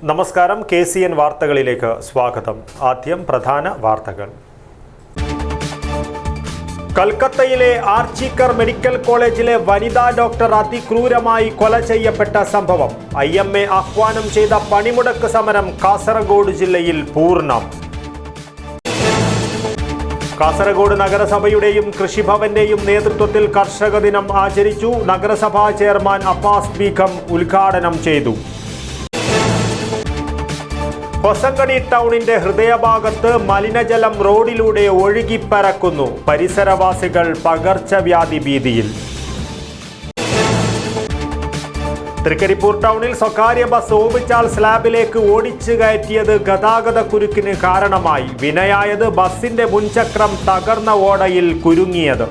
നമസ്കാരം, KCN വാർത്തകളിലേക്ക് സ്വാഗതം. ആദ്യം പ്രധാന വാർത്തകൾ. കൽക്കത്തയിലെ ആർച്ചിക്കർ മെഡിക്കൽ കോളേജിലെ വനിതാ ഡോക്ടർ അതിക്രൂരമായി കൊല ചെയ്യപ്പെട്ട സംഭവം. IMA ആഹ്വാനം ചെയ്ത പണിമുടക്ക് സമരം കാസർഗോഡ് ജില്ലയിൽ പൂർണ്ണം. കാസർഗോഡ് നഗരസഭയുടെയും കൃഷിഭവന്റെയും നേതൃത്വത്തിൽ കർഷക ദിനം ആചരിച്ചു. നഗരസഭാ ചെയർമാൻ അബ്ബാസ് ബീഗം ഉദ്ഘാടനം ചെയ്തു. ഹൊസങ്കടി ടൗണിന്റെ ഹൃദയഭാഗത്ത് മലിനജലം റോഡിലൂടെ ഒഴുകിപ്പരക്കുന്നു. പരിസരവാസികൾ പകർച്ചവ്യാധി ഭീതിയിൽ. തൃക്കരിപ്പൂർ ടൗണിൽ സ്വകാര്യ ബസ് ഓവിച്ചാൽ സ്ലാബിലേക്ക് ഓടിച്ചു കയറ്റിയത് ഗതാഗത കുരുക്കിന് കാരണമായി. വിനയായത് ബസിന്റെ മുൻചക്രം തകർന്ന ഓടയിൽ കുരുങ്ങിയത്.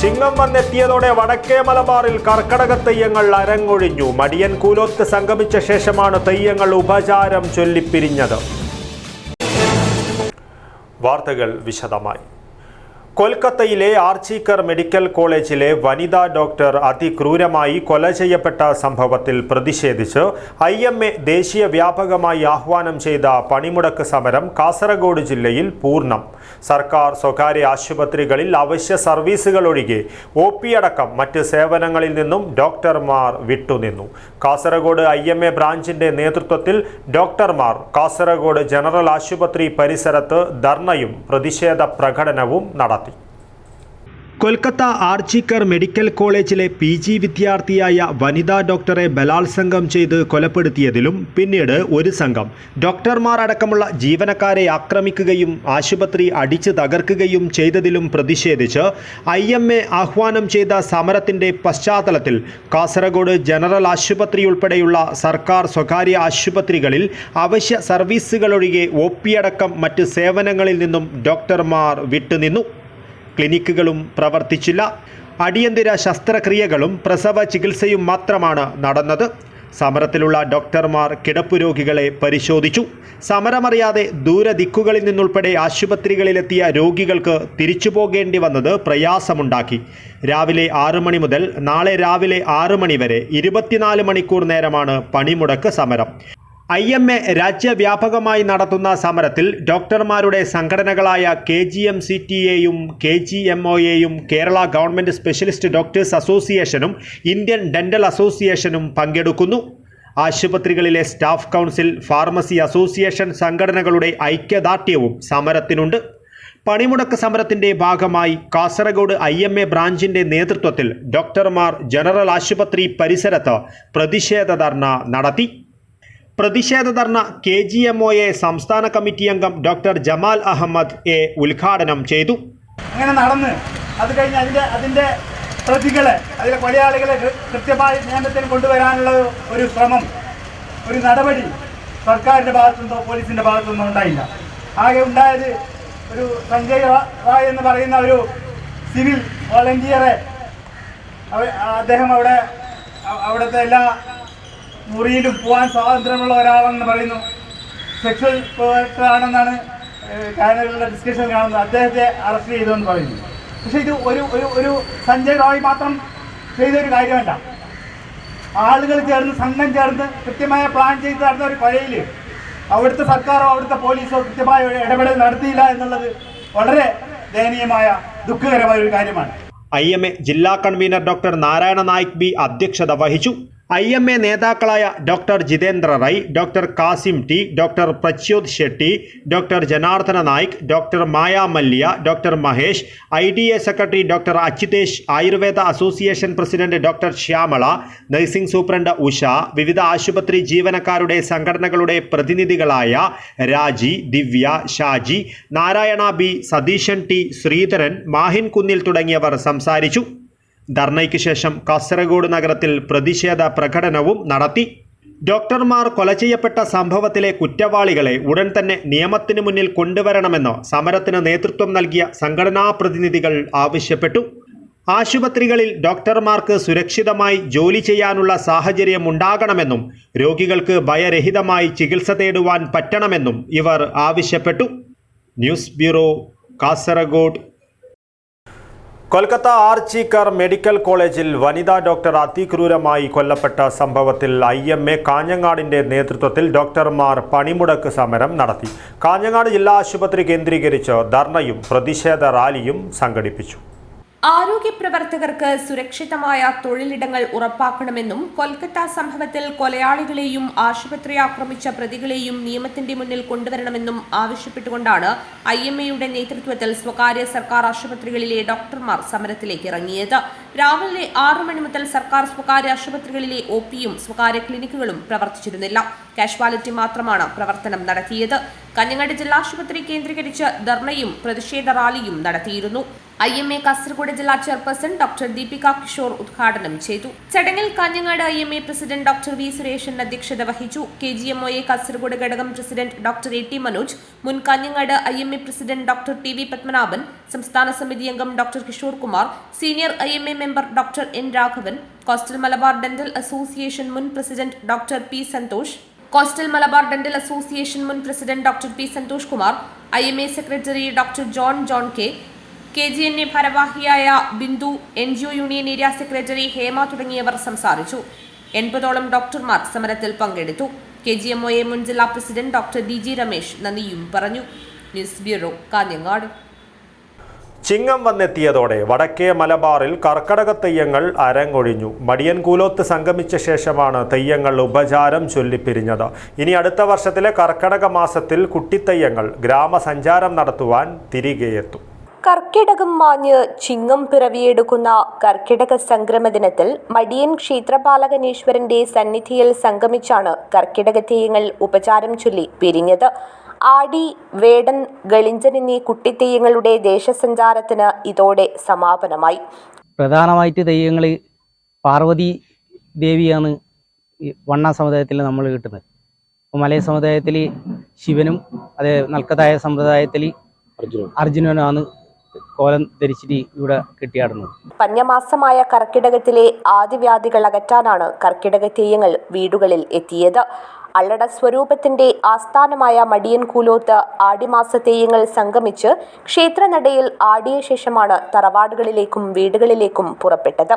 ചിങ്ങം വന്നെത്തിയതോടെ വടക്കേ മലബാറിൽ കർക്കടക തെയ്യങ്ങൾ അരങ്ങൊഴിഞ്ഞു. മടിയൻ കൂലോത്ത് സംഗമിച്ച ശേഷമാണ് തെയ്യങ്ങൾ ഉപചാരം ചൊല്ലിപ്പിരിഞ്ഞത്. വാർത്തകൾ വിശദമായി. കൊൽക്കത്തയിലെ ആർച്ചിക്കർ മെഡിക്കൽ കോളേജിലെ വനിതാ ഡോക്ടർ അതിക്രൂരമായി കൊല ചെയ്യപ്പെട്ട സംഭവത്തിൽ പ്രതിഷേധിച്ച് IMA ദേശീയ വ്യാപകമായി ആഹ്വാനം ചെയ്ത പണിമുടക്ക് സമരം കാസർഗോഡ് ജില്ലയിൽ പൂർണ്ണം. സർക്കാർ സ്വകാര്യ ആശുപത്രികളിൽ അവശ്യ സർവീസുകൾ ഒഴികെ OP അടക്കം മറ്റ് സേവനങ്ങളിൽ നിന്നും ഡോക്ടർമാർ വിട്ടുനിന്നു. കാസർഗോഡ് IMA ബ്രാഞ്ചിന്റെ നേതൃത്വത്തിൽ ഡോക്ടർമാർ കാസർഗോഡ് ജനറൽ ആശുപത്രി പരിസരത്ത് ധർണയും പ്രതിഷേധ പ്രകടനവും നടത്തി. കൊൽക്കത്ത ആർച്ചിക്കർ മെഡിക്കൽ കോളേജിലെ PG വിദ്യാർത്ഥിയായ വനിതാ ഡോക്ടറെ ബലാത്സംഗം ചെയ്ത് കൊലപ്പെടുത്തിയതിലും പിന്നീട് ഒരു സംഘം ഡോക്ടർമാർ അടക്കമുള്ള ജീവനക്കാരെ ആക്രമിക്കുകയും ആശുപത്രി അടിച്ചു തകർക്കുകയും ചെയ്തതിലും പ്രതിഷേധിച്ച് IMA ആഹ്വാനം ചെയ്ത സമരത്തിൻ്റെ പശ്ചാത്തലത്തിൽ കാസർഗോഡ് ജനറൽ ആശുപത്രി ഉൾപ്പെടെയുള്ള സർക്കാർ സ്വകാര്യ ആശുപത്രികളിൽ അവശ്യ സർവീസുകളൊഴികെ OP അടക്കം മറ്റ് സേവനങ്ങളിൽ നിന്നും ഡോക്ടർമാർ വിട്ടുനിന്നു. ക്ലിനിക്കുകളും പ്രവർത്തിച്ചില്ല. അടിയന്തര ശസ്ത്രക്രിയകളും പ്രസവ ചികിത്സയും മാത്രമാണ് നടന്നത്. സമരത്തിലുള്ള ഡോക്ടർമാർ കിടപ്പുരോഗികളെ പരിശോധിച്ചു. സമരമറിയാതെ ദൂരദിക്കുകളിൽ നിന്നുൾപ്പെടെ ആശുപത്രികളിലെത്തിയ രോഗികൾക്ക് തിരിച്ചു പോകേണ്ടി വന്നത് പ്രയാസമുണ്ടാക്കി. രാവിലെ 6 മണി മുതൽ നാളെ രാവിലെ 6 മണി വരെ 24 മണിക്കൂർ നേരമാണ് പണിമുടക്ക് സമരം. IMA രാജ്യവ്യാപകമായി നടത്തുന്ന സമരത്തിൽ ഡോക്ടർമാരുടെ സംഘടനകളായ KGMCTA-യും KGMOA-യും കേരള ഗവൺമെൻറ് സ്പെഷ്യലിസ്റ്റ് ഡോക്ടേഴ്സ് അസോസിയേഷനും ഇന്ത്യൻ ഡെൻ്റൽ അസോസിയേഷനും പങ്കെടുക്കുന്നു. ആശുപത്രികളിലെ സ്റ്റാഫ് കൗൺസിൽ, ഫാർമസി അസോസിയേഷൻ സംഘടനകളുടെ ഐക്യദാർഢ്യവും സമരത്തിനുണ്ട്. പണിമുടക്ക് സമരത്തിൻ്റെ ഭാഗമായി കാസർഗോഡ് IMA ബ്രാഞ്ചിൻ്റെ നേതൃത്വത്തിൽ ഡോക്ടർമാർ ജനറൽ ആശുപത്രി പരിസരത്ത് പ്രതിഷേധ ധർണ നടത്തി. പ്രതിഷേധ ധർണ KGMOA സംസ്ഥാന കമ്മിറ്റി അംഗം ഡോക്ടർ ജമാൽ അഹമ്മദ് ഉദ്ഘാടനം ചെയ്തു. അങ്ങനെ നടന്ന് അത് കഴിഞ്ഞ് അതിൻ്റെ പ്രതികളെ, അതിലെ കൊലയാളികളെ കൃത്യമായി നിയമത്തിന് കൊണ്ടുവരാനുള്ള ഒരു ശ്രമം, ഒരു നടപടി സർക്കാരിൻ്റെ ഭാഗത്തുനിന്നോ പോലീസിൻ്റെ ഭാഗത്തുനിന്നോ ഉണ്ടായില്ല. ആകെ ഉണ്ടായത് ഒരു സഞ്ജയ് റായ് എന്ന് പറയുന്ന ഒരു സിവിൽ വോളണ്ടിയറെ, അദ്ദേഹം അവിടുത്തെ എല്ലാ മുറിയിലും പോകാൻ സ്വാതന്ത്ര്യമുള്ള ഒരാളെന്ന് പറയുന്നു. സെക്ഷൽ ആണെന്നാണ് ചാനലിലുള്ള ഡിസ്കഷൻ കാണുന്നത്. അദ്ദേഹത്തെ അറസ്റ്റ് ചെയ്തെന്ന് പറയുന്നു. പക്ഷേ ഇത് ഒരു സഞ്ജയ് റോയ് മാത്രം ചെയ്തൊരു കാര്യമല്ല. ആളുകൾ ചേർന്ന്, സംഘം ചേർന്ന് കൃത്യമായ പ്ലാൻ ചെയ്ത് നടന്ന ഒരു കൊലയിൽ അവിടുത്തെ സർക്കാരോ അവിടുത്തെ പോലീസോ കൃത്യമായ ഒരു ഇടപെടൽ നടത്തിയില്ല എന്നുള്ളത് വളരെ ദയനീയമായ, ദുഃഖകരമായ ഒരു കാര്യമാണ്. IMA ജില്ലാ കൺവീനർ ഡോക്ടർ നാരായണ നായിക് B അധ്യക്ഷത വഹിച്ചു. IMA നേതാക്കളായ doctor Jitendra Rai, doctor Kasim T, doctor Prachyot Shetty, doctor Janardhana Naik, doctor Maya Mallya, doctor Mahesh, IDA secretary doctor Achyutesh, Ayurveda association president doctor Shyamala, nursing superintendent Usha, വിവിധ ആശുപത്രി ജീവനക്കാരുടെ സംഘടനകളുടെ പ്രതിനിധികളായ രാജി, ദിവ്യ, ഷാജി, നാരായണ B, സതീശൻ T, ശ്രീധരൻ, മാഹിൻ കുന്നിൽ തുടങ്ങിയവർ സംസാരിച്ചു. ധർണയ്ക്ക് ശേഷം കാസർഗോഡ് നഗരത്തിൽ പ്രതിഷേധ പ്രകടനവും നടത്തി. ഡോക്ടർമാർ കൊല ചെയ്യപ്പെട്ട സംഭവത്തിലെ കുറ്റവാളികളെ ഉടൻ തന്നെ നിയമത്തിന് മുന്നിൽ കൊണ്ടുവരണമെന്ന് സമരത്തിന് നേതൃത്വം നൽകിയ സംഘടനാ പ്രതിനിധികൾ ആവശ്യപ്പെട്ടു. ആശുപത്രികളിൽ ഡോക്ടർമാർക്ക് സുരക്ഷിതമായി ജോലി ചെയ്യാനുള്ള സാഹചര്യം ഉണ്ടാകണമെന്നും രോഗികൾക്ക് ഭയരഹിതമായി ചികിത്സ തേടുവാൻ പറ്റണമെന്നും ഇവർ ആവശ്യപ്പെട്ടു. News bureau, Kasaragod. കൊൽക്കത്ത ആർച്ചിക്കർ മെഡിക്കൽ കോളേജിൽ വനിതാ ഡോക്ടർ അതിക്രൂരമായി കൊല്ലപ്പെട്ട സംഭവത്തിൽ IMA കാഞ്ഞങ്ങാടിന്റെ നേതൃത്വത്തിൽ ഡോക്ടർമാർ പണിമുടക്ക് സമരം നടത്തി. കാഞ്ഞങ്ങാട് ജില്ലാ ആശുപത്രി കേന്ദ്രീകരിച്ച് ധർണയും പ്രതിഷേധ റാലിയും സംഘടിപ്പിച്ചു. ആരോഗ്യ പ്രവർത്തകർക്ക് സുരക്ഷിതമായ തൊഴിലിടങ്ങൾ ഉറപ്പാക്കണമെന്നും കൊൽക്കത്ത സംഭവത്തിൽ കൊലയാളികളെയും ആശുപത്രി ആക്രമിച്ച പ്രതികളെയും നിയമത്തിന്റെ മുന്നിൽ കൊണ്ടുവരണമെന്നും ആവശ്യപ്പെട്ടുകൊണ്ടാണ് IMAയുടെ നേതൃത്വത്തിൽ സ്വകാര്യ സർക്കാർ ആശുപത്രികളിലെ ഡോക്ടർമാർ സമരത്തിലേക്ക് ഇറങ്ങിയത്. രാവിലെ 6 മണി മുതൽ സർക്കാർ സ്വകാര്യ ആശുപത്രികളിലെ OPയും സ്വകാര്യ ക്ലിനിക്കുകളും പ്രവർത്തിച്ചിരുന്നില്ല. കാഷ്വാലിറ്റി മാത്രമാണ് പ്രവർത്തനം നടത്തിയത്. കാഞ്ഞങ്ങാട് ജില്ലാ ആശുപത്രി കേന്ദ്രീകരിച്ച് ധർണയും പ്രതിഷേധ റാലിയും നടത്തിയിരുന്നു. IMA കാസർഗോഡ് ജില്ലാ ചെയർപേഴ്സൺ ഡോക്ടർ ദീപിക കിഷോർ ഉദ്ഘാടനം ചെയ്തു. ചടങ്ങിൽ Kanhangad IMA president doctor V Sureshan അധ്യക്ഷത വഹിച്ചു. KGMOA കാസർഗോഡ് ഘടകം പ്രസിഡന്റ് ഡോക്ടർ AT മനോജ്, മുൻ Kanhangad IMA president doctor TV Padmanabhan, സംസ്ഥാന സമിതി അംഗം doctor Kishore Kumar, senior IMA member doctor N Raghavan, coastal Malabar dental association മുൻ president doctor P Santhosh, coastal Malabar dental association മുൻ president doctor P Santhosh Kumar, IMA secretary doctor John K, KGNA ഭാരവാഹിയായ Bindu, NGO union area secretary Hema തുടങ്ങിയവർ സംസാരിച്ചു. 80ഓളം ഡോക്ടർമാർ സമരത്തിൽ പങ്കെടുത്തു. KGMOA മുൻ ജില്ലാ പ്രസിഡന്റ് ഡോക്ടർ DG രമേശ് നന്ദിയും പറഞ്ഞു. News bureau, Kanhangad. ചിങ്ങം വന്നെത്തിയതോടെ വടക്കേ മലബാറിൽ കർക്കടക തെയ്യങ്ങൾ അരങ്ങൊഴിഞ്ഞു. മടിയൻകൂലോത്ത് സംഗമിച്ച ശേഷമാണ് തെയ്യങ്ങൾ ഉപചാരം ചൊല്ലിപ്പിരിഞ്ഞത്. ഇനി അടുത്ത വർഷത്തിലെ കർക്കടക മാസത്തിൽ കുട്ടിത്തെയ്യങ്ങൾ ഗ്രാമസഞ്ചാരം നടത്തുവാൻ തിരികെയെത്തും. കർക്കിടകം മാഞ്ഞ് ചിങ്ങം പിറവിയെടുക്കുന്ന കർക്കിടക സംക്രമ ദിനത്തിൽ മടിയൻ ക്ഷേത്രപാലകനീശ്വരന്റെ സന്നിധിയിൽ സംഗമിച്ചാണ് കർക്കിടക തെയ്യങ്ങൾ ഉപചാരം ചൊല്ലി പിരിഞ്ഞത്. ആടി, വേടൻ, ഗളിഞ്ചൻ എന്നീ കുട്ടിത്തെയ്യങ്ങളുടെ ദേശസഞ്ചാരത്തിന് ഇതോടെ സമാപനമായി. പ്രധാനമായിട്ട് തെയ്യങ്ങൾ പാർവതി ദേവിയാണ് വണ്ണ സമുദായത്തിൽ നമ്മൾ കിട്ടുന്നത്. അപ്പോൾ മലയ സമുദായത്തിൽ ശിവനും അതേ നൽക്കതായ സമ്പ്രദായത്തിൽ അർജുനനാണ് കോലം ധരിച്ചിട്ട് ഇവിടെ കെട്ടിയാടുന്നത്. പഞ്ഞമാസമായ കർക്കിടകത്തിലെ ആദിവ്യാധികൾ അകറ്റാനാണ് കർക്കിടക തെയ്യങ്ങൾ വീടുകളിൽ എത്തിയത്. അള്ളട സ്വരൂപത്തിന്റെ ആസ്ഥാനമായ മടിയൻകൂലോത്ത് ആടിമാസ തെയ്യങ്ങൾ സംഗമിച്ച് ക്ഷേത്രനടയിൽ ആടിയ ശേഷമാണ് തറവാടുകളിലേക്കും വീടുകളിലേക്കും പുറപ്പെട്ടത്.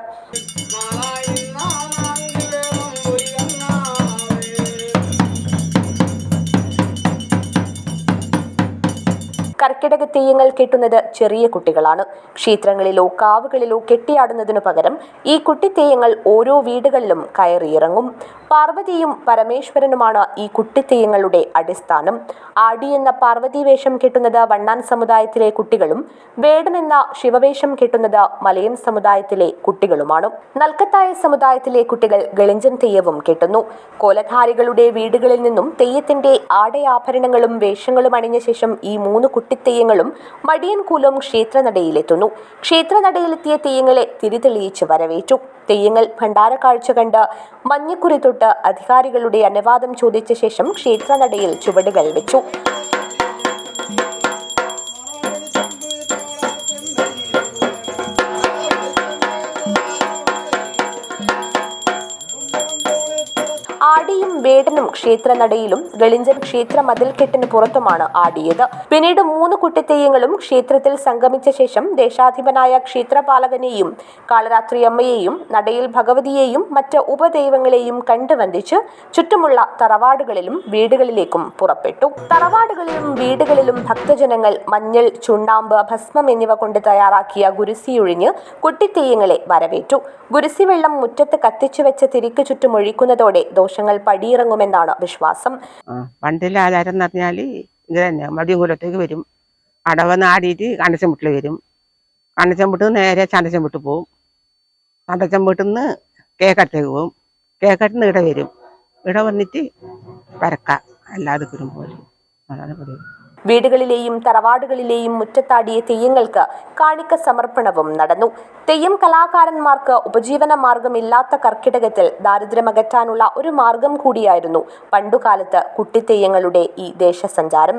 കർക്കിടക തെയ്യങ്ങൾ കെട്ടുന്നത് ചെറിയ കുട്ടികളാണ്. ക്ഷേത്രങ്ങളിലോ കാവുകളിലോ കെട്ടിയാടുന്നതിനു പകരം ഈ കുട്ടിത്തെയ്യങ്ങൾ ഓരോ വീടുകളിലും കയറിയിറങ്ങും. പാർവതിയും പരമേശ്വരനുമാണ് ഈ കുട്ടിത്തെയ്യങ്ങളുടെ അടിസ്ഥാനം. ആടി എന്ന പാർവതി വേഷം കെട്ടുന്നത് വണ്ണാൻ സമുദായത്തിലെ കുട്ടികളും വേടൻ എന്ന ശിവവേഷം കെട്ടുന്നത് മലയൻ സമുദായത്തിലെ കുട്ടികളുമാണ്. നൽക്കത്തായ സമുദായത്തിലെ കുട്ടികൾ ഗളിഞ്ചൻ തെയ്യവും കെട്ടുന്നു. കോലധാരികളുടെ വീടുകളിൽ നിന്നും തെയ്യത്തിന്റെ ആടയാഭരണങ്ങളും വേഷങ്ങളും അണിഞ്ഞ ശേഷം ഈ 3 കുട്ടിത്തെയ്യങ്ങളും മടിയൻകൂലം ക്ഷേത്രനടയിലെത്തുന്നു. ക്ഷേത്രനടയിലെത്തിയ തെയ്യങ്ങളെ തിരിതെളിയിച്ച് വരവേറ്റു. തെയ്യങ്ങൾ ഭണ്ഡാരക്കാഴ്ച കണ്ട് മഞ്ഞക്കുറി തൊട്ട് അധികാരികളുടെ അനുവാദം ചോദിച്ച ശേഷം ക്ഷേത്രനടയിൽ ചുവടുകൾ വെച്ചു. ആടിയും വേടനും ക്ഷേത്രനടയിലും ഗളിഞ്ചൻ ക്ഷേത്ര മതിൽക്കെട്ടിന് പുറത്തുമാണ് ആടിയത്. പിന്നീട് 3 കുട്ടിത്തെയ്യങ്ങളും ക്ഷേത്രത്തിൽ സംഗമിച്ച ശേഷം ദേശാധിപനായ ക്ഷേത്രപാലകനെയും കാളരാത്രി അമ്മയെയും നടയിൽ ഭഗവതിയെയും മറ്റ് ഉപദൈവങ്ങളെയും കണ്ടുവന്ദിച്ച് ചുറ്റുമുള്ള തറവാടുകളിലും വീടുകളിലേക്കും പുറപ്പെട്ടു. തറവാടുകളിലും വീടുകളിലും ഭക്തജനങ്ങൾ മഞ്ഞൾ, ചുണ്ണാമ്പ്, ഭസ്മം എന്നിവ കൊണ്ട് തയ്യാറാക്കിയ ഗുരുസിയൊഴിഞ്ഞ് കുട്ടിത്തെയ്യങ്ങളെ വരവേറ്റു. ഗുരുസി വെള്ളം മുറ്റത്ത് കത്തിച്ചു വെച്ച തിരിക്ക് ചുറ്റും ഒഴിക്കുന്നതോടെ ദോഷങ്ങൾ പടിയിറങ്ങുമെന്നാണ് വിശ്വാസം. പണ്ടിലെ ആചാരം എന്ന് പറഞ്ഞാൽ ഇത് തന്നെ. മടിയൻകൂലത്തേക്ക് വരും, അടവന്ന് ആടിയിട്ട് കണ്ടച്ചമ്പുട്ടിൽ വരും. കണ്ടച്ചമ്പുട്ട് നേരെ ചണ്ടച്ചമ്പുട്ട് പോവും. ചണ്ടച്ചമ്പുട്ടിൽ നിന്ന് കേക്കട്ടേക്ക് പോവും. കേക്കട്ടിൽ നിന്ന് ഇവിടെ വരും. ഇവിടെ വന്നിട്ട് പരക്ക അല്ലാതെ പോരും. അതാണ് പറയുന്നത്. വീടുകളിലെയും തറവാടുകളിലെയും മുറ്റത്താടിയ തെയ്യങ്ങൾക്ക് കാണിക്ക സമർപ്പണവും നടന്നു. തെയ്യം കലാകാരന്മാർക്ക് ഉപജീവന മാർഗമില്ലാത്ത കർക്കിടകത്തിൽ ദാരിദ്ര്യമകറ്റാനുള്ള ഒരു മാർഗം കൂടിയായിരുന്നു പണ്ടുകാലത്ത് കുട്ടിത്തെയ്യങ്ങളുടെ ഈ ദേശസഞ്ചാരം.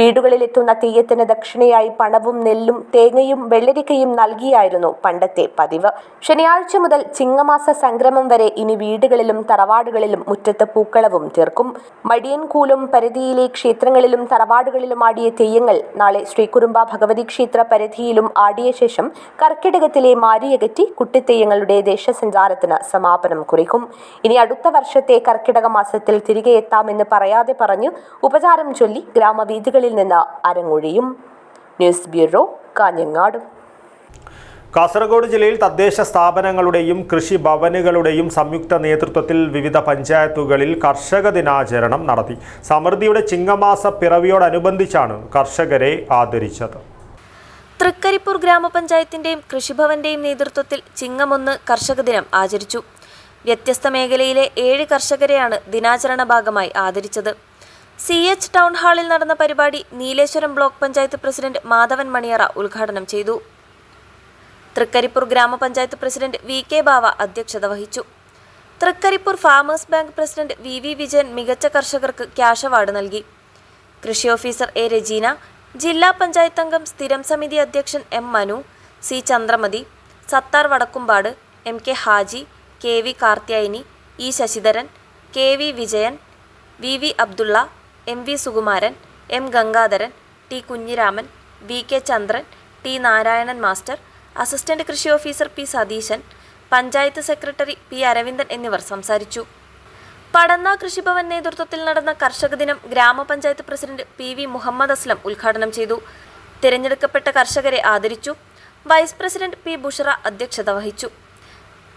വീടുകളിലെത്തുന്ന തെയ്യത്തിന് ദക്ഷിണയായി പണവും നെല്ലും തേങ്ങയും വെള്ളരിക്കയും നൽകിയായിരുന്നു പണ്ടത്തെ പതിവ്. ശനിയാഴ്ച മുതൽ ചിങ്ങമാസ സംക്രമം വരെ ഇനി വീടുകളിലും തറവാടുകളിലും മുറ്റത്ത് പൂക്കളവും തീർക്കും. മടിയൻകൂലും പരിധിയിലെ ക്ഷേത്രങ്ങളിലും തറവാടുകളിലും ആടിയ തെയ്യങ്ങൾ നാളെ ശ്രീകുറുമ്പ ഭഗവതി ക്ഷേത്ര പരിധിയിലും ആടിയ ശേഷം കർക്കിടകത്തിലെ മാരിയകറ്റി കുട്ടിത്തെയ്യങ്ങളുടെ ദേശസഞ്ചാരത്തിന് സമാപനം കുറിക്കും. ഇനി അടുത്ത വർഷത്തെ കർക്കിടക മാസത്തിൽ തിരികെ എത്താമെന്ന് പറയാതെ പറഞ്ഞു ഉപചാരം ചൊല്ലി ഗ്രാമവീഥികളിൽ നിന്ന് അരങ്ങൊഴിയും. News bureau, Kanhangad. കാസർഗോഡ് ജില്ലയിൽ തദ്ദേശ സ്ഥാപനങ്ങളുടെയും കൃഷിഭവനുകളുടെയും സംയുക്ത നേതൃത്വത്തിൽ വിവിധ പഞ്ചായത്തുകളിൽ കർഷക ദിനാചരണം നടത്തി. സമൃദ്ധിയുടെ ചിങ്ങമാസ പിറവിയോടനുബന്ധിച്ചാണ് കർഷകരെ ആദരിച്ചത്. തൃക്കരിപ്പൂർ ഗ്രാമപഞ്ചായത്തിന്റെയും കൃഷിഭവന്റെയും നേതൃത്വത്തിൽ ചിങ്ങം 1 കർഷക ദിനം ആചരിച്ചു. വ്യത്യസ്ത മേഖലയിലെ 7 കർഷകരെയാണ് ദിനാചരണ ഭാഗമായി ആദരിച്ചത്. CH ടൗൺ ഹാളിൽ നടന്ന പരിപാടി നീലേശ്വരം ബ്ലോക്ക് പഞ്ചായത്ത് പ്രസിഡന്റ് മാധവൻ മണിയറ ഉദ്ഘാടനം ചെയ്തു. തൃക്കരിപ്പൂർ ഗ്രാമപഞ്ചായത്ത് പ്രസിഡന്റ് VK ബാവ അധ്യക്ഷത വഹിച്ചു. Trikaripur farmers bank president VV Vijayan മികച്ച കർഷകർക്ക് ക്യാഷ് അവാർഡ് നൽകി. കൃഷി ഓഫീസർ A രജീന, ജില്ലാ പഞ്ചായത്ത് അംഗം സ്ഥിരം സമിതി അധ്യക്ഷൻ M Manu, C Chandramathi, Sathar Vadakkumpad, MK Haji, KV Karthyayani, E Sasidharan, KV Vijayan, VV Abdulla, MV Sukumaran, M Gangadharan, T Kunhiraman, VK Chandran, T Narayanan master, assistant കൃഷി officer P Satheesan, panchayat secretary P Aravindan എന്നിവർ സംസാരിച്ചു. പടന്ന കൃഷിഭവൻ നേതൃത്വത്തിൽ നടന്ന കർഷക ദിനം ഗ്രാമപഞ്ചായത്ത് പ്രസിഡന്റ് PV മുഹമ്മദ് അസ്ലം ഉദ്ഘാടനം ചെയ്തു. തിരഞ്ഞെടുക്കപ്പെട്ട കർഷകരെ ആദരിച്ചു. വൈസ് പ്രസിഡന്റ് P ബുഷറ അധ്യക്ഷത വഹിച്ചു.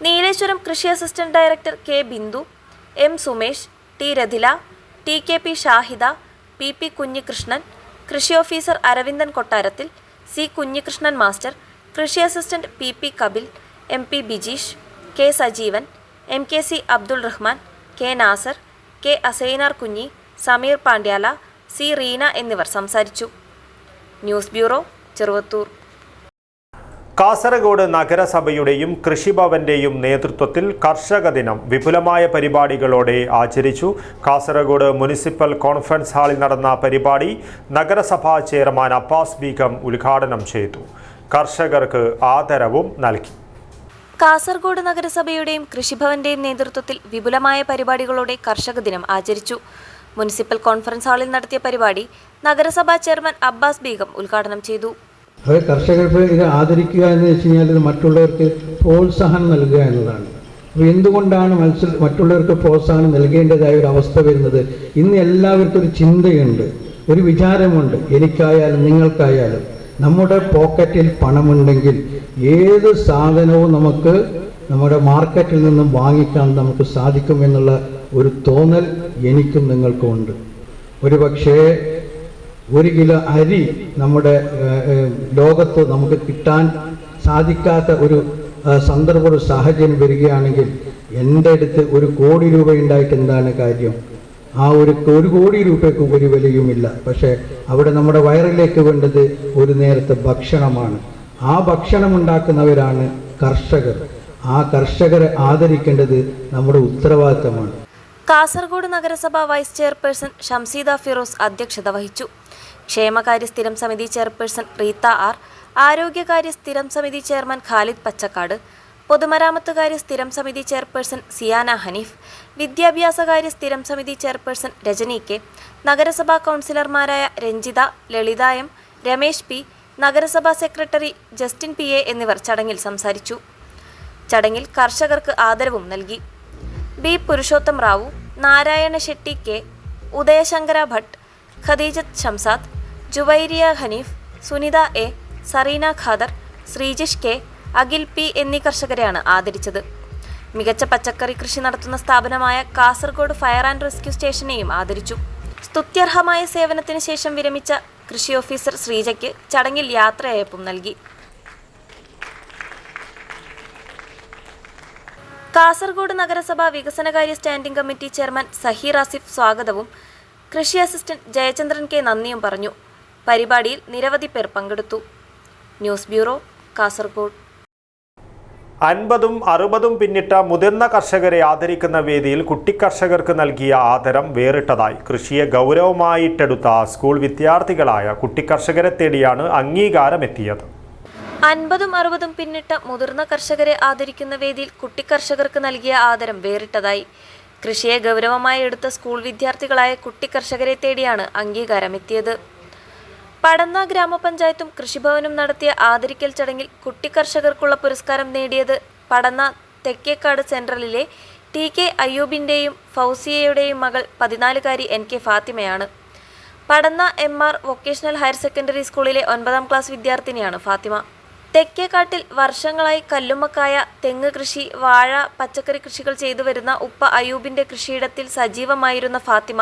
നീലേശ്വരം കൃഷി assistant director K Bindu, M Sumesh, T Rathila, TKP Shahida, PP Kunhikrishnan, കൃഷി ഓഫീസർ അരവിന്ദൻ കൊട്ടാരത്തിൽ, C കുഞ്ഞികൃഷ്ണൻ മാസ്റ്റർ, കൃഷി assistant PP Kapil, MP Bijeesh, K Sajeevan, MKC Abdul Rahman, K Nasar, K Asainar Kunhi, Sameer Pandyala, C Reena എന്നിവർ സംസാരിച്ചു. News bureau, Cheruvathur. കാസർഗോഡ് നഗരസഭയുടെയും കൃഷിഭവന്റെയും നേതൃത്വത്തിൽ കർഷക ദിനം വിപുലമായ പരിപാടികളോടെ ആചരിച്ചു. കാസർഗോഡ് മുനിസിപ്പൽ കോൺഫറൻസ് ഹാളിൽ നടന്ന പരിപാടി നഗരസഭാ ചെയർമാൻ അബ്ബാസ് ബീഗം ഉദ്ഘാടനം ചെയ്തു. കർഷകർക്ക് ആദരവും നൽകി. കാസർഗോഡ് നഗരസഭയുടെയും കൃഷിഭവന്റെയും നേതൃത്വത്തിൽ വിപുലമായ പരിപാടികളോടെ കർഷക ദിനം ആചരിച്ചു. മുനിസിപ്പൽ കോൺഫറൻസ് ഹാളിൽ നടത്തിയ പരിപാടി നഗരസഭാ ചെയർമാൻ അബ്ബാസ് ബീഗം ഉദ്ഘാടനം ചെയ്തു. അത് കർഷകർക്ക് ഇത് ആദരിക്കുക എന്ന് വെച്ച് കഴിഞ്ഞാൽ ഇത് മറ്റുള്ളവർക്ക് പ്രോത്സാഹനം നൽകുക എന്നതാണ്. അപ്പോൾ എന്തുകൊണ്ടാണ് മറ്റുള്ളവർക്ക് പ്രോത്സാഹനം നൽകേണ്ടതായ ഒരു അവസ്ഥ വരുന്നത്? ഇന്ന് എല്ലാവർക്കും ഒരു ചിന്തയുണ്ട്, ഒരു വിചാരമുണ്ട്. എനിക്കായാലും നിങ്ങൾക്കായാലും നമ്മുടെ പോക്കറ്റിൽ പണമുണ്ടെങ്കിൽ ഏത് സാധനവും നമുക്ക് നമ്മുടെ മാർക്കറ്റിൽ നിന്നും വാങ്ങിക്കാൻ നമുക്ക് സാധിക്കുമെന്നുള്ള ഒരു തോന്നൽ എനിക്കും നിങ്ങൾക്കും ഉണ്ട്. ഒരു പക്ഷേ 1 കിലോ അരി നമ്മുടെ ലോകത്ത് നമുക്ക് കിട്ടാൻ സാധിക്കാത്ത ഒരു സന്ദർഭ, ഒരു സാഹചര്യം വരികയാണെങ്കിൽ എൻ്റെ അടുത്ത് 1 കോടി രൂപ ഉണ്ടായിട്ട് എന്താണ് കാര്യം? ആ 1 കോടി രൂപയ്ക്ക് ഒരു വിലയുമില്ല. പക്ഷേ അവിടെ നമ്മുടെ വയറിലേക്ക് വേണ്ടത് ഒരു നേരത്തെ ഭക്ഷണമാണ്. ആ ഭക്ഷണം ഉണ്ടാക്കുന്നവരാണ് കർഷകർ. ആ കർഷകരെ ആദരിക്കേണ്ടത് നമ്മുടെ ഉത്തരവാദിത്തമാണ്. കാസർഗോഡ് നഗരസഭ വൈസ് ചെയർപേഴ്സൺ ഷംസീദ ഫിറോസ് അധ്യക്ഷത വഹിച്ചു. ക്ഷേമകാര്യ സ്ഥിരം സമിതി ചെയർപേഴ്സൺ റീത്ത ആർ, ആരോഗ്യകാര്യ സ്ഥിരം സമിതി ചെയർമാൻ ഖാലിദ് പച്ചക്കാട്, പൊതുമരാമത്തുകാര്യ സ്ഥിരം സമിതി ചെയർപേഴ്സൺ സിയാന ഹനീഫ്, വിദ്യാഭ്യാസകാര്യ സ്ഥിരം സമിതി ചെയർപേഴ്സൺ രജനി കെ, നഗരസഭാ കൗൺസിലർമാരായ രഞ്ജിത, ലളിത എം, രമേശ് പി, നഗരസഭാ സെക്രട്ടറി ജസ്റ്റിൻ PA എന്നിവർ ചടങ്ങിൽ സംസാരിച്ചു. ചടങ്ങിൽ കർഷകർക്ക് ആദരവും നൽകി. B Purushottam Rao, Narayana Shetty K, ഉദയശങ്കര Bhat, Khadeejath Shamsad, Juwairiya Hanif, Sunitha A, Zarina Khader, Sreejish K, Akhil P എന്നീ കർഷകരെയാണ് ആദരിച്ചത്. മികച്ച പച്ചക്കറി കൃഷി നടത്തുന്ന സ്ഥാപനമായ കാസർഗോഡ് ഫയർ ആൻഡ് റെസ്ക്യൂ സ്റ്റേഷനെയും ആദരിച്ചു. സ്തുത്യർഹമായ സേവനത്തിന് ശേഷം വിരമിച്ച കൃഷി ഓഫീസർ ശ്രീജയ്ക്ക് ചടങ്ങിൽ യാത്രയയപ്പും നൽകി. കാസർഗോഡ് നഗരസഭ വികസനകാര്യ standing committee chairman Saheer Asif സ്വാഗതവും കൃഷി അസിസ്റ്റന്റ് ജയചന്ദ്രൻ K നന്ദിയും പറഞ്ഞു. പരിപാടിയിൽ നിരവധി പേർ പങ്കെടുത്തു. News bureau, Kasaragod. 50ഉം 60ഉം പിന്നിട്ട മുതിർന്ന കർഷകരെ ആദരിക്കുന്ന വേദിയിൽ കുട്ടിക്കർഷകർക്ക് നൽകിയ ആദരം വേറിട്ടതായി. കൃഷിയെ ഗൗരവമായിട്ടെടുത്ത സ്കൂൾ വിദ്യാർത്ഥികളായ കുട്ടിക്കർഷകരെ തേടിയാണ് അംഗീകാരമെത്തിയത്. 50ഉം 60ഉം പിന്നിട്ട മുതിർന്ന കർഷകരെ ആദരിക്കുന്ന വേദിയിൽ കുട്ടിക്കർഷകർക്ക് നൽകിയ ആദരം വേറിട്ടതായി. കൃഷിയെ ഗൗരവമായി എടുത്ത സ്കൂൾ വിദ്യാർത്ഥികളായ കുട്ടിക്കർഷകരെ തേടിയാണ് അംഗീകാരമെത്തിയത്. പടന്ന ഗ്രാമപഞ്ചായത്തും കൃഷിഭവനും നടത്തിയ ആദരിക്കൽ ചടങ്ങിൽ കുട്ടി കർഷകർക്കുള്ള പുരസ്കാരം നേടിയത് പടന്ന തെക്കേക്കാട് സെൻട്രലിലെ TK അയ്യൂബിൻ്റെയും ഫൗസിയയുടെയും മകൾ 14-കാരി NK ഫാത്തിമയാണ്. പടന്ന MR വൊക്കേഷണൽ ഹയർ സെക്കൻഡറി സ്കൂളിലെ 9ാം ക്ലാസ് വിദ്യാർത്ഥിനിയാണ് ഫാത്തിമ. തെക്കേക്കാട്ടിൽ വർഷങ്ങളായി കല്ലുമ്മക്കായ, തെങ്ങ് കൃഷി, വാഴ, പച്ചക്കറി കൃഷികൾ ചെയ്തു വരുന്ന ഉപ്പ അയ്യൂബിൻ്റെ കൃഷിയിടത്തിൽ സജീവമായിരുന്ന ഫാത്തിമ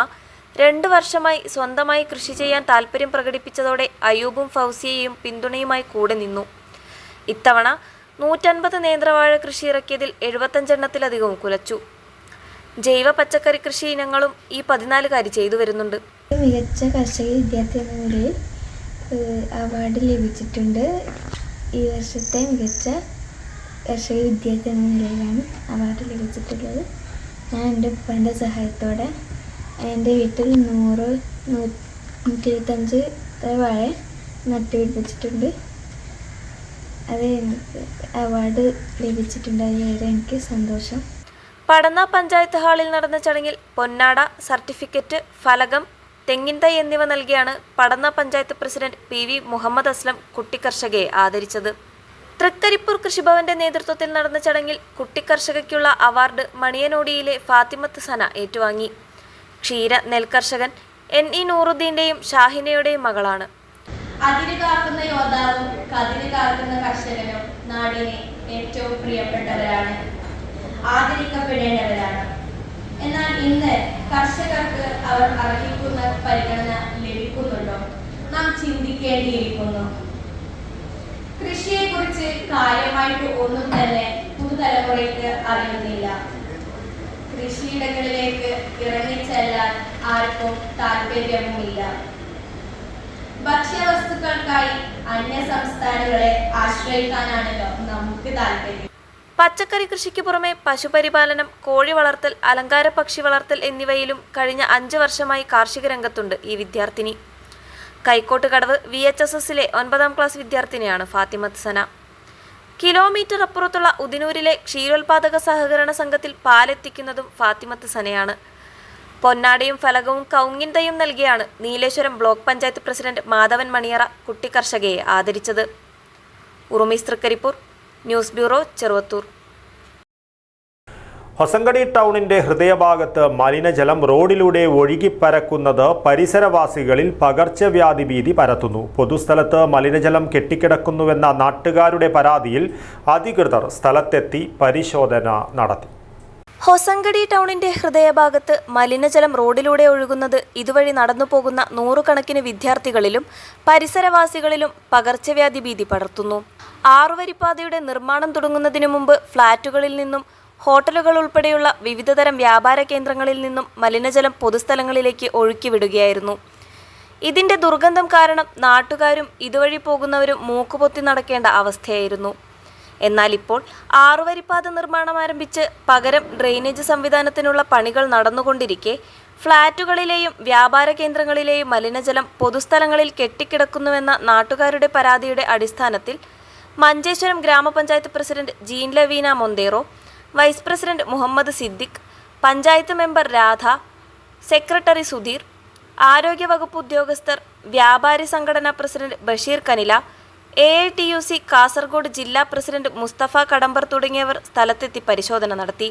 2 വർഷമായി സ്വന്തമായി കൃഷി ചെയ്യാൻ താൽപ്പര്യം പ്രകടിപ്പിച്ചതോടെ അയ്യൂബും ഫൗസിയയും പിന്തുണയുമായി കൂടെ നിന്നു. ഇത്തവണ 150 നേന്ത്രവാഴ കൃഷി ഇറക്കിയതിൽ 75 എണ്ണത്തിലധികവും കുലച്ചു. ജൈവ പച്ചക്കറി കൃഷി ഇനങ്ങളും ഈ 14-കാരി ചെയ്തു വരുന്നുണ്ട്. മികച്ച കർഷക വിദ്യാർത്ഥി എന്ന നിലയിൽ അവാർഡ് ലഭിച്ചിട്ടുണ്ട്. ഈ വർഷത്തെ മികച്ച കർഷക വിദ്യാർത്ഥി എന്ന നിലയിലാണ് അവാർഡ് ലഭിച്ചിട്ടുള്ളത്. ഞാൻ എൻ്റെ ഉപ്പാൻ്റെ സഹായത്തോടെ എൻ്റെ വീട്ടിൽ 100-125 വാഴ നട്ടുപിടിപ്പിച്ചിട്ടുണ്ട്. അത് എനിക്ക് അവാർഡ് ലഭിച്ചിട്ടുണ്ട്. അതിലേറെ എനിക്ക് സന്തോഷം. പടന്ന പഞ്ചായത്ത് ഹാളിൽ നടന്ന ചടങ്ങിൽ പൊന്നാട, സർട്ടിഫിക്കറ്റ്, ഫലകം, തെങ്ങിൻ തൈ എന്നിവ നൽകിയാണ് പടന്ന പഞ്ചായത്ത് പ്രസിഡന്റ് PV മുഹമ്മദ് അസ്ലം കുട്ടി കർഷകയെ ആദരിച്ചത്. തൃക്കരിപ്പൂർ കൃഷിഭവന്റെ നേതൃത്വത്തിൽ നടന്ന ചടങ്ങിൽ കുട്ടി കർഷകയ്ക്കുള്ള അവാർഡ് മണിയനോടിയിലെ ഫാത്തിമത്ത് സന ഏറ്റുവാങ്ങി. ക്ഷീര നെൽകർഷകൻ NE നൂറുദ്ദീന്റെയും ഷാഹിനയുടെയും മകളാണ്. അതിര് കാക്കുന്ന യോദ്ധാവും കതിര് കാക്കുന്ന കർഷകനും നാടിന് ഏറ്റവും പ്രിയപ്പെട്ടവരാണ്, ആദരിക്കപ്പെടേണ്ടവരാണ്. എന്നാൽ ഇന്ന് കർഷകർക്ക് അവർ അർഹിക്കുന്ന പരിഗണന ലഭിക്കുന്നുണ്ടോ? നാം ചിന്തിക്കേണ്ടിയിരിക്കുന്നു. കൃഷിയെക്കുറിച്ച് കാര്യമായിട്ട് ഒന്നും തന്നെ പുതുതലമുറയ്ക്ക് അറിയുന്നില്ല. കൃഷിയിടങ്ങളിലേക്ക് ഇറങ്ങിച്ചെല്ലാൻ ആർക്കും താല്പര്യവുമില്ല. ഭക്ഷ്യവസ്തുക്കൾക്കായി അന്യ സംസ്ഥാനങ്ങളെ ആശ്രയിക്കാനാണല്ലോ നമുക്ക് താല്പര്യം. പച്ചക്കറി കൃഷിക്ക് പുറമെ പശുപരിപാലനം, കോഴി വളർത്തൽ, അലങ്കാര പക്ഷി വളർത്തൽ എന്നിവയിലും കഴിഞ്ഞ 5 വർഷമായി കാർഷിക രംഗത്തുണ്ട് ഈ വിദ്യാർത്ഥിനി. കൈക്കോട്ട് കടവ് VHSSലെ 9ാം ക്ലാസ് വിദ്യാർത്ഥിനിയാണ് ഫാത്തിമത്ത് സന. കിലോമീറ്റർ അപ്പുറത്തുള്ള ഉദിനൂരിലെ ക്ഷീരോത്പാദക സഹകരണ സംഘത്തിൽ പാലെത്തിക്കുന്നതും ഫാത്തിമത്ത് സനയാണ്. പൊന്നാടയും ഫലകവും കൗങ്ങിൻ തൈയും നൽകിയാണ് നീലേശ്വരം ബ്ലോക്ക് പഞ്ചായത്ത് പ്രസിഡന്റ് മാധവൻ മണിയറ കുട്ടി കർഷകയെ ആദരിച്ചത്. ഉറുമീസ് തൃക്കരിപ്പൂർ, ന്യൂസ് ബ്യൂറോ, ചെറുവത്തൂർ. ഹൊസങ്കടി ടൗണിന്റെ ഹൃദയഭാഗത്ത് മലിനജലം റോഡിലൂടെ ഒഴുകിപ്പരക്കുന്നത് പരിസരവാസികളിൽ പകർച്ചവ്യാധി ഭീതി പരത്തുന്നു. പൊതുസ്ഥലത്ത് മലിനജലം കെട്ടിക്കിടക്കുന്നുവെന്ന നാട്ടുകാരുടെ പരാതിയിൽ അധികൃതർ സ്ഥലത്തെത്തി പരിശോധന നടത്തി. ഹൊസങ്കടി ടൗണിന്റെ ഹൃദയഭാഗത്ത് മലിനജലം റോഡിലൂടെ ഒഴുകുന്നത് ഇതുവഴി നടന്നു പോകുന്ന 100 കണക്കിന് വിദ്യാർത്ഥികളിലും പരിസരവാസികളിലും പകർച്ചവ്യാധി ഭീതി പടർത്തുന്നു. 6 വരിപ്പാതയുടെ നിർമ്മാണം തുടങ്ങുന്നതിന് മുമ്പ് ഫ്ളാറ്റുകളിൽ നിന്നും ഹോട്ടലുകൾ ഉൾപ്പെടെയുള്ള വിവിധതരം വ്യാപാര കേന്ദ്രങ്ങളിൽ നിന്നും മലിനജലം പൊതുസ്ഥലങ്ങളിലേക്ക് ഒഴുക്കിവിടുകയായിരുന്നു. ഇതിന്റെ ദുർഗന്ധം കാരണം നാട്ടുകാരും ഇതുവഴി പോകുന്നവരും മൂക്കുപൊത്തി നടക്കേണ്ട അവസ്ഥയായിരുന്നു. എന്നാൽ ഇപ്പോൾ 6 വരിപ്പാത നിർമ്മാണം ആരംഭിച്ച് പകരം ഡ്രെയിനേജ് സംവിധാനത്തിനുള്ള പണികൾ നടന്നുകൊണ്ടിരിക്കെ ഫ്ളാറ്റുകളിലെയും വ്യാപാര കേന്ദ്രങ്ങളിലെയും മലിനജലം പൊതുസ്ഥലങ്ങളിൽ കെട്ടിക്കിടക്കുന്നുവെന്ന നാട്ടുകാരുടെ പരാതിയുടെ അടിസ്ഥാനത്തിൽ മഞ്ചേശ്വരം ഗ്രാമപഞ്ചായത്ത് president Jean Lavina Montero, vice president Muhammad Siddique, panchayat member Radha, secretary Sudheer, ആരോഗ്യവകുപ്പ് ഉദ്യോഗസ്ഥർ, വ്യാപാരി സംഘടനാ പ്രസിഡന്റ് ബഷീർ കനില, AITUC കാസർഗോഡ് ജില്ലാ പ്രസിഡന്റ് മുസ്തഫ കടമ്പർ തുടങ്ങിയവർ സ്ഥലത്തെത്തി പരിശോധന നടത്തി.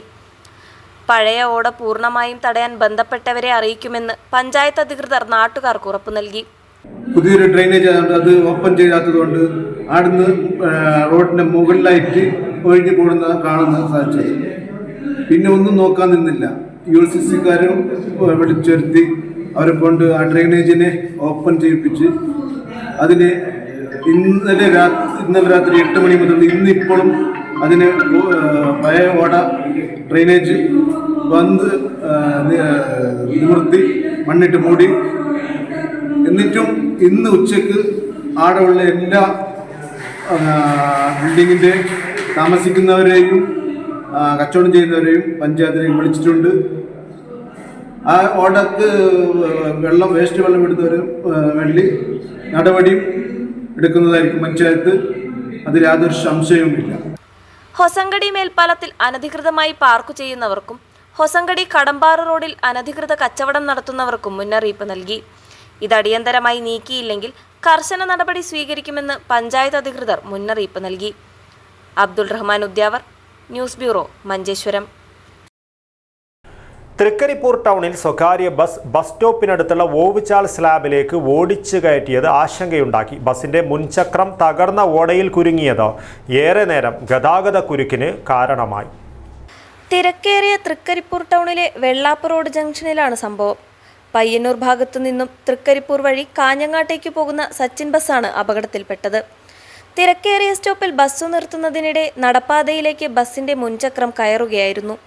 പഴയ ഓട പൂർണ്ണമായും തടയാൻ ബന്ധപ്പെട്ടവരെ അറിയിക്കുമെന്ന് പഞ്ചായത്ത് അധികൃതർ നാട്ടുകാർക്ക് ഉറപ്പു നൽകി. പുതിയൊരു ഡ്രെയിനേജ് അത് ഓപ്പൺ ചെയ്യാത്തതുകൊണ്ട് അവിടുന്ന് റോഡിന്റെ മുകളിലായിട്ട് ഒഴുകി പോകുന്ന കാണുന്ന സാധിച്ചത്. പിന്നെ ഒന്നും നോക്കാൻ നിന്നില്ല. ULCCക്കാരും വിളിച്ചുവരുത്തി അവരെ കൊണ്ട് ആ ഡ്രെയിനേജിനെ ഓപ്പൺ ചെയ്യിപ്പിച്ച് അതിന് ഇന്നലെ രാത്രി 8 മണി മുതൽ ഇന്നിപ്പോഴും അതിന് പഴയ ഓട ഡ്രെയിനേജ് വന്ന് നിവർത്തി മണ്ണിട്ട് മൂടി. എന്നിട്ടും ഇന്ന് ഉച്ചക്ക് ആടെയുള്ള എല്ലാ ബിൽഡിങ്ങിൻ്റെ താമസിക്കുന്നവരെയും കച്ചവടം ചെയ്യുന്നവരെയും പഞ്ചായത്തിലേക്ക് വിളിച്ചിട്ടുണ്ട്. ആ ഓടക്ക് വേസ്റ്റ് വെള്ളം എടുത്തവരും വേണ്ടി നടപടിയും എടുക്കുന്നതായിരിക്കും പഞ്ചായത്ത്. അതിൽ യാതൊരു സംശയവുമില്ല. ഹൊസങ്കടി മേൽപ്പാലത്തിൽ അനധികൃതമായി പാർക്ക് ചെയ്യുന്നവർക്കും ഹൊസങ്കടി കടമ്പാറ് റോഡിൽ അനധികൃത കച്ചവടം നടത്തുന്നവർക്കും മുന്നറിയിപ്പ് നൽകി. ഇത് അടിയന്തരമായി നീക്കിയില്ലെങ്കിൽ കർശന നടപടി സ്വീകരിക്കുമെന്ന് പഞ്ചായത്ത് അധികൃതർ മുന്നറിയിപ്പ് നൽകി. Abdul Rahman Udyavar, news bureau, Manjeshwaram. തൃക്കരിപ്പൂർ ടൗണിൽ സ്വകാര്യ ബസ് സ്റ്റോപ്പിനടുത്തുള്ള ഓവുചാൽ സ്ലാബിലേക്ക് ഓടിച്ചു കയറ്റിയത് ആശങ്കയുണ്ടാക്കി. ബസിന്റെ മുൻചക്രം തകർന്ന ഓടയിൽ കുരുങ്ങിയത് ഏറെ നേരം ഗതാഗത കുരുക്കിന് കാരണമായി. തിരക്കേറിയ തൃക്കരിപ്പൂർ ടൗണിലെ വെള്ളാപ്പ് റോഡ് ജംഗ്ഷനിലാണ് സംഭവം. പയ്യന്നൂർ ഭാഗത്തു നിന്നും തൃക്കരിപ്പൂർ വഴി കാഞ്ഞങ്ങാട്ടേക്ക് പോകുന്ന സച്ചിൻ ബസ്സാണ് അപകടത്തിൽപ്പെട്ടത്. തിരക്കേറിയ സ്റ്റോപ്പിൽ ബസ് നിർത്തുന്നതിനിടെ നടപ്പാതയിലേക്ക് ബസിന്റെ മുൻചക്രം കയറുകയായിരുന്നു.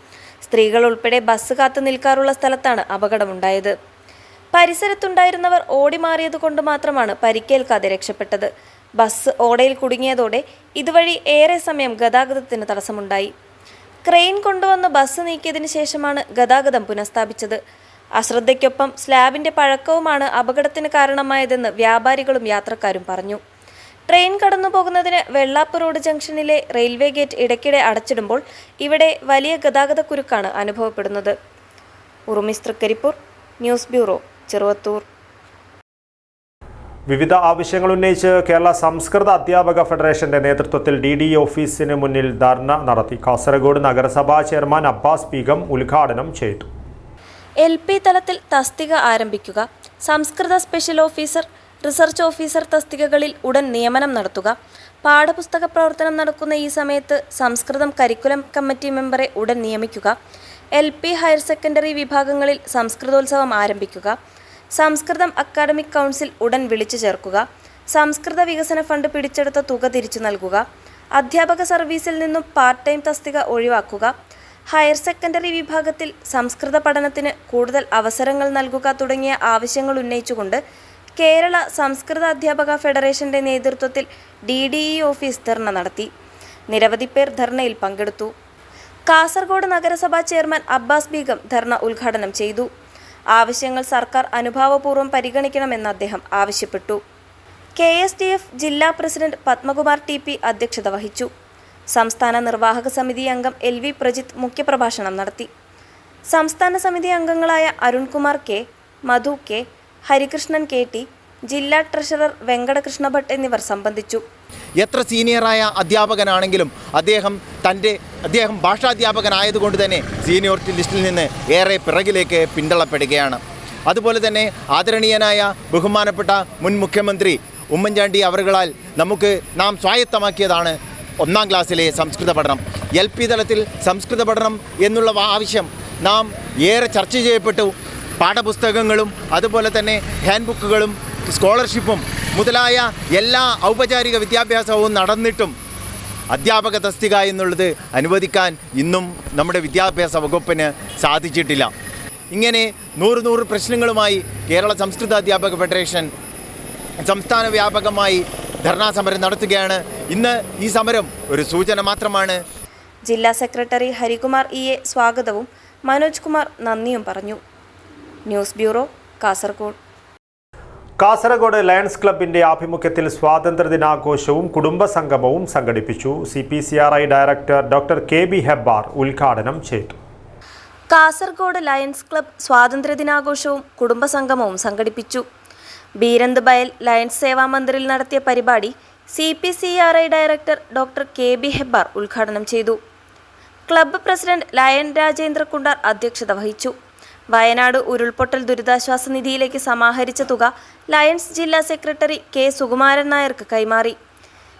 സ്ത്രീകൾ ഉൾപ്പെടെ ബസ് കാത്തു നിൽക്കാറുള്ള സ്ഥലത്താണ് അപകടമുണ്ടായത്. പരിസരത്തുണ്ടായിരുന്നവർ ഓടിമാറിയത് കൊണ്ട് മാത്രമാണ് പരിക്കേൽക്കാതെ രക്ഷപ്പെട്ടത്. ബസ് ഓടയിൽ കുടുങ്ങിയതോടെ ഇതുവഴി ഏറെ സമയം ഗതാഗതത്തിന് തടസ്സമുണ്ടായി. ക്രെയിൻ കൊണ്ടുവന്ന് ബസ് നീക്കിയതിനു ശേഷമാണ് ഗതാഗതം പുനഃസ്ഥാപിച്ചത്. അശ്രദ്ധയ്ക്കൊപ്പം സ്ലാബിന്റെ പഴക്കവുമാണ് അപകടത്തിന് കാരണമായതെന്ന് വ്യാപാരികളും യാത്രക്കാരും പറഞ്ഞു. ട്രെയിൻ കടന്നു പോകുന്നതിന് വെള്ളാപ്പ് റോഡ് ജംഗ്ഷനിലെ റെയിൽവേ ഗേറ്റ് ഇടയ്ക്കിടെ അടച്ചിടുമ്പോൾ ഇവിടെ വലിയ ഗതാഗത കുരുക്കാണ് അനുഭവപ്പെടുന്നത്. ഉറുമിസ് തൃക്കരിപ്പൂർ, ന്യൂസ് ബ്യൂറോ, ചെറുവത്തൂർ. വിവിധ ആവശ്യങ്ങൾ ഉന്നയിച്ച് കേരള സംസ്കൃത അധ്യാപക ഫെഡറേഷന്റെ നേതൃത്വത്തിൽ DDE ഓഫീസിന് മുന്നിൽ ധർണ നടത്തി. കാസർഗോഡ് നഗരസഭാ ചെയർമാൻ അബ്ബാസ് ബീഗം ഉദ്ഘാടനം ചെയ്തു. LP തലത്തിൽ തസ്തിക ആരംഭിക്കുക, സംസ്കൃത സ്പെഷ്യൽ ഓഫീസർ, റിസർച്ച് ഓഫീസർ തസ്തികകളിൽ ഉടൻ നിയമനം നടത്തുക, പാഠപുസ്തക പ്രവർത്തനം നടക്കുന്ന ഈ സമയത്ത് സംസ്കൃതം കരിക്കുലം കമ്മിറ്റി മെമ്പറെ ഉടൻ നിയമിക്കുക, LP ഹയർ സെക്കൻഡറി വിഭാഗങ്ങളിൽ സംസ്കൃതോത്സവം ആരംഭിക്കുക, സംസ്കൃതം അക്കാഡമിക് കൗൺസിൽ ഉടൻ വിളിച്ചു ചേർക്കുക, സംസ്കൃത വികസന ഫണ്ട് പിടിച്ചെടുത്ത തുക തിരിച്ചു നൽകുക, അധ്യാപക സർവീസിൽ നിന്നും പാർട്ട് ടൈം തസ്തിക ഒഴിവാക്കുക, ഹയർ സെക്കൻഡറി വിഭാഗത്തിൽ സംസ്കൃത പഠനത്തിന് കൂടുതൽ അവസരങ്ങൾ നൽകുക തുടങ്ങിയ ആവശ്യങ്ങൾ ഉന്നയിച്ചുകൊണ്ട് കേരള സംസ്കൃത അധ്യാപക ഫെഡറേഷന്റെ നേതൃത്വത്തിൽ DDE ഓഫീസ് ധർണ നടത്തി. നിരവധി പേർ ധർണയിൽ പങ്കെടുത്തു. കാസർഗോഡ് നഗരസഭാ ചെയർമാൻ അബ്ബാസ് ബീഗം ധർണ ഉദ്ഘാടനം ചെയ്തു. ആവശ്യങ്ങൾ സർക്കാർ അനുഭാവപൂർവ്വം പരിഗണിക്കണമെന്ന് അദ്ദേഹം ആവശ്യപ്പെട്ടു. KSDF ജില്ലാ പ്രസിഡന്റ് പത്മകുമാർ TP അധ്യക്ഷത വഹിച്ചു. സംസ്ഥാന നിർവാഹക സമിതി അംഗം LV പ്രജിത്ത് മുഖ്യപ്രഭാഷണം നടത്തി. സംസ്ഥാന സമിതി അംഗങ്ങളായ അരുൺകുമാർ K, മധു K, ഹരികൃഷ്ണൻ KT, ജില്ലാ ട്രഷറർ വെങ്കടകൃഷ്ണ ഭട്ട് എന്നിവർ സംബന്ധിച്ചു. എത്ര സീനിയറായ അധ്യാപകനാണെങ്കിലും അദ്ദേഹം ഭാഷാധ്യാപകനായതുകൊണ്ട് തന്നെ സീനിയോറിറ്റി ലിസ്റ്റിൽ നിന്ന് ഏറെ പിറകിലേക്ക് പിന്തള്ളപ്പെടുകയാണ്. അതുപോലെ തന്നെ ആദരണീയനായ ബഹുമാനപ്പെട്ട മുൻ മുഖ്യമന്ത്രി ഉമ്മൻചാണ്ടി അവറുകളാൽ നാം സ്വായത്തമാക്കിയതാണ് 1ാം ക്ലാസ്സിലെ സംസ്കൃത പഠനം. LP തലത്തിൽ സംസ്കൃത പഠനം എന്നുള്ള ആവശ്യം നാം ഏറെ ചർച്ച ചെയ്യപ്പെട്ടു. പാഠപുസ്തകങ്ങളും അതുപോലെ തന്നെ ഹാൻഡ് ബുക്കുകളും സ്കോളർഷിപ്പും മുതലായ എല്ലാ ഔപചാരിക വിദ്യാഭ്യാസവും നടന്നിട്ടും അധ്യാപക തസ്തിക എന്നുള്ളത് അനുവദിക്കാൻ ഇന്നും നമ്മുടെ വിദ്യാഭ്യാസ വകുപ്പിന് സാധിച്ചിട്ടില്ല. ഇങ്ങനെ 100 പ്രശ്നങ്ങളുമായി കേരള സംസ്കൃത അധ്യാപക ഫെഡറേഷൻ സംസ്ഥാന വ്യാപകമായി ധർണാ സമരം നടത്തുകയാണ്. ഇന്ന് ഈ സമരം ഒരു സൂചന മാത്രമാണ്. ജില്ലാ സെക്രട്ടറി ഹരികുമാർ EA സ്വാഗതവും മനോജ് കുമാർ നന്ദിയും പറഞ്ഞു. News bureau, Kasaragod. Kasaragod lions ക്ലബിന്റെ ആഭിമുഖ്യത്തിൽ സ്വാതന്ത്ര്യദിനാഘോഷവും കുടുംബസംഗമവും സംഘടിപ്പിച്ചു. CPCRI director doctor KB Hebbar ഉദ്ഘാടനം ചെയ്തു. കാസർഗോഡ് ലയൺസ് ക്ലബ് സ്വാതന്ത്ര്യദിനാഘോഷവും കുടുംബസംഗമവും സംഘടിപ്പിച്ചു. ബീരന്ത് ബയൽ ലയൺസ് സേവാ മന്ദിറിൽ നടത്തിയ പരിപാടി CPCRI director doctor KB Hebbar ഉദ്ഘാടനം ചെയ്തു. Club president lion Rajendra Kundar അധ്യക്ഷത വഹിച്ചു. വയനാട് ഉരുൾപൊട്ടൽ ദുരിതാശ്വാസ നിധിയിലേക്ക് സമാഹരിച്ച തുക ലയൺസ് ജില്ലാ സെക്രട്ടറി K സുകുമാരൻ നായർക്ക് കൈമാറി.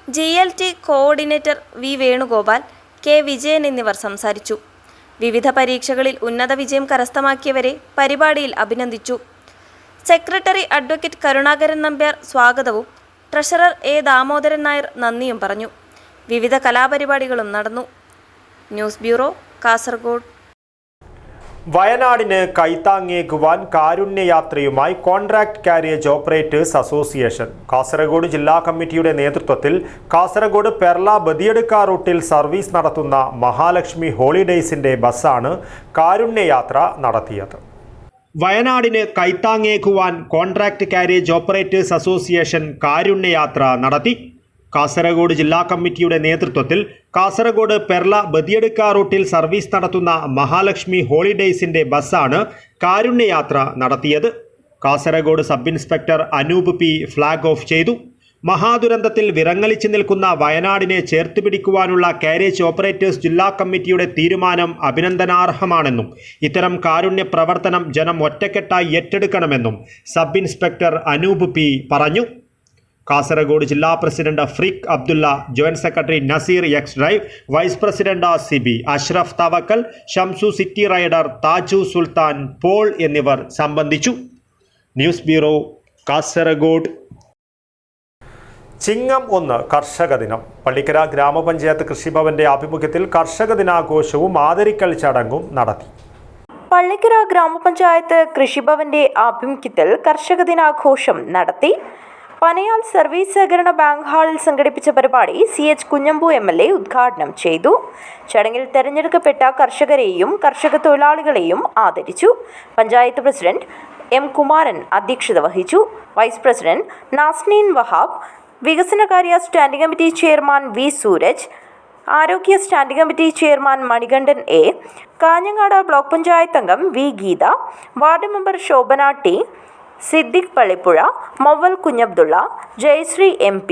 GLT coordinator V Venugopal, K Vijayan എന്നിവർ സംസാരിച്ചു. വിവിധ പരീക്ഷകളിൽ ഉന്നത വിജയം കരസ്ഥമാക്കിയവരെ പരിപാടിയിൽ അഭിനന്ദിച്ചു. സെക്രട്ടറി അഡ്വക്കേറ്റ് കരുണാകരൻ നമ്പ്യാർ സ്വാഗതവും ട്രഷറർ A ദാമോദരൻ നായർ നന്ദിയും പറഞ്ഞു. വിവിധ കലാപരിപാടികളും നടന്നു. News bureau, Kasaragod. വയനാടിന് കൈത്താങ്ങേകുവാൻ കാരുണ്യയാത്രയുമായി contract carriage operators association. Kasaragod ജില്ലാ കമ്മിറ്റിയുടെ നേതൃത്വത്തിൽ കാസർഗോഡ് പെർള ബദിയടുക്ക റൂട്ടിൽ സർവീസ് നടത്തുന്ന മഹാലക്ഷ്മി ഹോളിഡേയ്സിന്റെ ബസ്സാണ് കാരുണ്യയാത്ര നടത്തിയത്. വയനാടിന് കൈത്താങ്ങേകുവാൻ കോൺട്രാക്ട് കാരിയേജ് ഓപ്പറേറ്റേഴ്സ് അസോസിയേഷൻ കാരുണ്യയാത്ര നടത്തി. കാസർഗോഡ് ജില്ലാ കമ്മിറ്റിയുടെ നേതൃത്വത്തിൽ കാസർഗോഡ് പെർള ബദിയടുക്ക റൂട്ടിൽ സർവീസ് നടത്തുന്ന മഹാലക്ഷ്മി ഹോളിഡേയ്സിന്റെ ബസ്സാണ് കാരുണ്യയാത്ര നടത്തിയത്. Kasaragod sub inspector Anoop P flag off ചെയ്തു. മഹാദുരന്തത്തിൽ വിറങ്ങലിച്ചു നിൽക്കുന്ന വയനാടിനെ ചേർത്തുപിടിക്കുവാനുള്ള കാരേജ് ഓപ്പറേറ്റേഴ്സ് ജില്ലാ കമ്മിറ്റിയുടെ തീരുമാനം അഭിനന്ദനാർഹമാണെന്നും ഇത്തരം കാരുണ്യ പ്രവർത്തനം ജനം ഒറ്റക്കെട്ടായി ഏറ്റെടുക്കണമെന്നും സബ് ഇൻസ്പെക്ടർ അനൂപ് പി പറഞ്ഞു. കാസർഗോഡ് ജില്ലാ president Fareeq Abdulla, joint secretary Naseer X drive, vice president Sibi, Ashraf Thavakkal, Shamsu city rider, Thaju Sultan, Paul എന്നിവർ സംബന്ധിച്ചു. News bureau, Kasaragod. ചിങ്ങം 1 കർഷക ദിനം. പള്ളിക്കര ഗ്രാമപഞ്ചായത്ത് കൃഷിഭവന്റെ ആഭിമുഖ്യത്തിൽ കർഷക ദിനാഘോഷവും ആദരിക്കൽ ചടങ്ങും നടത്തി. പള്ളിക്കര ഗ്രാമപഞ്ചായത്ത് കൃഷിഭവന്റെ ആഭിമുഖ്യത്തിൽ കർഷക ദിനാഘോഷം നടത്തി. പനയാൽ സർവീസ് സഹകരണ ബാങ്ക് ഹാളിൽ സംഘടിപ്പിച്ച പരിപാടി CH കുഞ്ഞമ്പു MLA ഉദ്ഘാടനം ചെയ്തു. ചടങ്ങിൽ തെരഞ്ഞെടുക്കപ്പെട്ട കർഷകരെയും കർഷക തൊഴിലാളികളെയും ആദരിച്ചു. പഞ്ചായത്ത് പ്രസിഡന്റ് M കുമാരൻ അധ്യക്ഷത വഹിച്ചു. വൈസ് പ്രസിഡന്റ് നാസ്നീൻ വഹാബ്, വികസനകാര്യ standing committee chairman V Sooraj, ആരോഗ്യ standing committee chairman Manikandan A, Kanhangad block panchayat അംഗം V Geetha, ward member Shobhana T, Siddique Pallippuzha, Moval Kunhabdulla, Jayashree MP,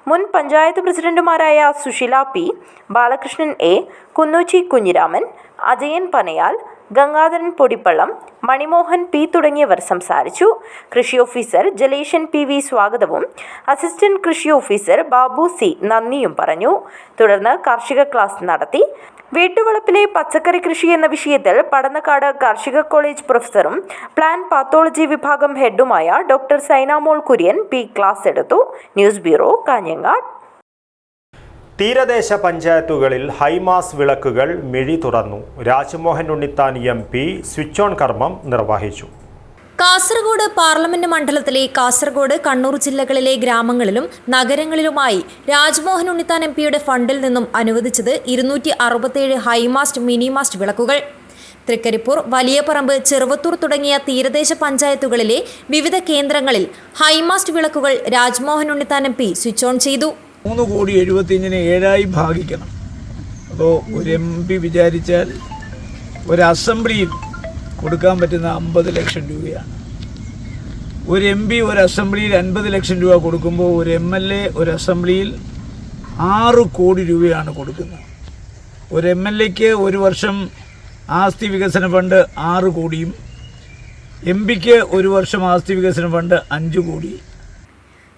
മുൻ പഞ്ചായത്ത് പ്രസിഡന്റുമാരായ Susheela P, Balakrishnan A, Kunnuchi Kunhiraman, Ajayan Panayal, Gangadharan പൊടിപ്പള്ളം, Manimohan P തുടങ്ങിയവർ സംസാരിച്ചു. കൃഷി ഓഫീസർ ജലേഷൻ PV സ്വാഗതവും അസിസ്റ്റന്റ് കൃഷി ഓഫീസർ ബാബു C നന്ദിയും പറഞ്ഞു. തുടർന്ന് കാർഷിക ക്ലാസ് നടത്തി. വീട്ടുവളപ്പിലെ പച്ചക്കറി കൃഷി എന്ന വിഷയത്തിൽ പടന്നക്കാട് കാർഷിക കോളേജ് പ്രൊഫസറും പ്ലാൻ പാത്തോളജി വിഭാഗം ഹെഡുമായ ഡോക്ടർ സൈനാമോൾ കുര്യൻ P ക്ലാസ് എടുത്തു. News bureau, Kanhangad. തീരദേശ പഞ്ചായത്തുകളിൽ ഹൈമാസ് വിളക്കുകൾ മിഴി തുറന്നു. Rajmohan Unnithan MP switch on കർമ്മം നിർവഹിച്ചു. കാസർഗോഡ് പാർലമെന്റ് മണ്ഡലത്തിലെ കാസർഗോഡ്, കണ്ണൂർ ജില്ലകളിലെ ഗ്രാമങ്ങളിലും നഗരങ്ങളിലുമായി രാജ്മോഹൻ ഉണ്ണിത്താൻ MPയുടെ ഫണ്ടിൽ നിന്നും അനുവദിച്ചത് 267 ഹൈമാസ്റ്റ് മിനിമാസ്റ്റ് വിളക്കുകൾ. തൃക്കരിപ്പൂർ, വലിയപറമ്പ്, ചെറുവത്തൂർ തുടങ്ങിയ തീരദേശ പഞ്ചായത്തുകളിലെ വിവിധ കേന്ദ്രങ്ങളിൽ ഹൈമാസ്റ്റ് വിളക്കുകൾ Rajmohan Unnithan MP switch on ചെയ്തു. 3,75,000 7ആയി ഭാഗിക്കണം. അപ്പോൾ ഒരു MP വിചാരിച്ചാൽ ഒരു അസംബ്ലിയിൽ കൊടുക്കാൻ പറ്റുന്ന 50 ലക്ഷം രൂപയാണ്. ഒരു MP ഒരു അസംബ്ലിയിൽ 50 ലക്ഷം രൂപ കൊടുക്കുമ്പോൾ ഒരു MLA ഒരു അസംബ്ലിയിൽ 6 കോടി രൂപയാണ് കൊടുക്കുന്നത്. ഒരു MLAക്ക് ഒരു വർഷം ആസ്തി വികസന ഫണ്ട് 6 കോടിയും MPക്ക് ഒരു വർഷം ആസ്തി വികസന ഫണ്ട് 5 കോടി.